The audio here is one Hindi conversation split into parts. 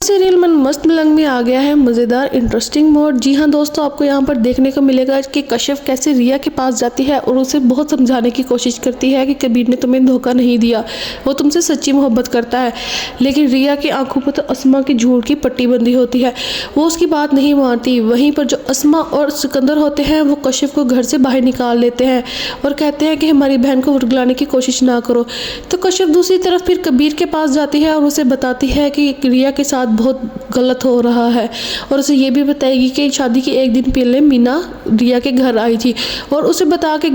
सीरियल मन मस्त मलंग में आ गया है मज़ेदार इंटरेस्टिंग मोड। जी हाँ दोस्तों, आपको यहाँ पर देखने को मिलेगा कि कश्यप कैसे रिया के पास जाती है और उसे बहुत समझाने की कोशिश करती है कि कबीर ने तुम्हें धोखा नहीं दिया, वो तुमसे सच्ची मोहब्बत करता है। लेकिन रिया की आंखों पर तो अस्मा की झूठ की पट्टी बंदी होती है, वो उसकी बात नहीं मानती। वहीं पर जो अस्मा और सिकंदर होते हैं वो कश्यप को घर से बाहर निकाल लेते हैं और कहते हैं कि हमारी बहन को वुर्गलाने की कोशिश ना करो। तो कश्यप दूसरी तरफ फिर कबीर के पास जाती है और उसे बताती है कि रिया के साथ बहुत गलत हो रहा है और उसे ये भी बताएगी कि शादी के एक दिन पहले मीना रिया के घर आई थी और उसे बता के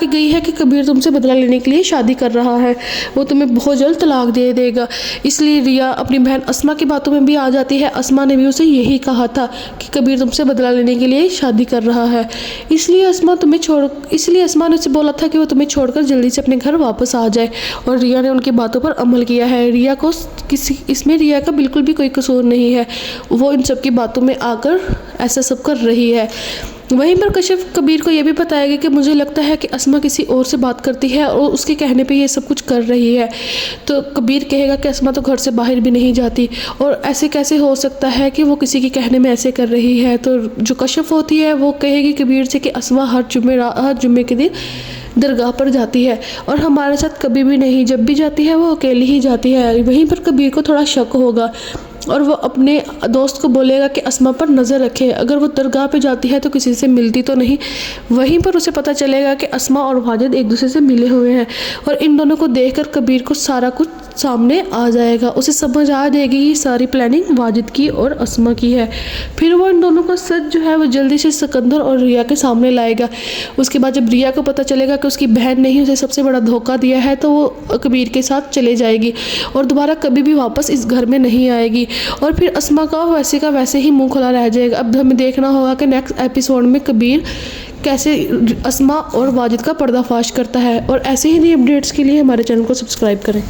गई है कि कबीर तुमसे बदला लेने के लिए शादी कर रहा है, वो तुम्हें बहुत जल्द तलाक दे देगा। इसलिए रिया अपनी बहन अस्मा की बातों में भी आ जाती है। अस्मा ने भी उसे यही कहा था कि कबीर तुमसे बदला लेने के लिए शादी कर रहा है, इसलिए अस्मा ने उसे बोला था कि वो तुम्हें छोड़कर जल्दी से अपने घर वापस आ जाए। और रिया ने उनकी बातों पर अमल किया है। इसमें रिया का बिल्कुल भी कोई कसूर नहीं है, वो इन सब की बातों में आकर ऐसा सब कर रही है। वहीं पर कश्यप कबीर को यह भी बताएगा कि मुझे लगता है कि अस्मा किसी और से बात करती है और उसके कहने पे ये सब कुछ कर रही है। तो कबीर कहेगा कि अस्मा तो घर से बाहर भी नहीं जाती और ऐसे कैसे हो सकता है कि वो किसी के कहने में ऐसे कर रही है। तो जो कश्यप होती है वो कहेगी कबीर से कि अस्मा हर जुम्मे के दिन दरगाह पर जाती है और हमारे साथ कभी भी नहीं, जब भी जाती है वो अकेली ही जाती है। वहीं पर कबीर को थोड़ा शक होगा और वो अपने दोस्त को बोलेगा कि अस्मा पर नज़र रखे, अगर वो दरगाह पे जाती है तो किसी से मिलती तो नहीं। वहीं पर उसे पता चलेगा कि अस्मा और वाजिद एक दूसरे से मिले हुए हैं और इन दोनों को देखकर कबीर को सारा कुछ सामने आ जाएगा। उसे समझ आ जाएगी ये सारी प्लानिंग वाजिद की और अस्मा की है। फिर वो इन दोनों का सच जो है वो जल्दी से सिकंदर और रिया के सामने लाएगा। उसके बाद जब रिया को पता चलेगा कि उसकी बहन ने ही उसे सबसे बड़ा धोखा दिया है तो वो कबीर के साथ चले जाएगी और दोबारा कभी भी वापस इस घर में नहीं आएगी। और फिर अस्मा का वैसे ही मुंह खुला रह जाएगा। अब हमें देखना होगा कि नेक्स्ट एपिसोड में कबीर कैसे अस्मा और वाजिद का पर्दाफाश करता है। और ऐसे ही नई अपडेट्स के लिए हमारे चैनल को सब्सक्राइब करें।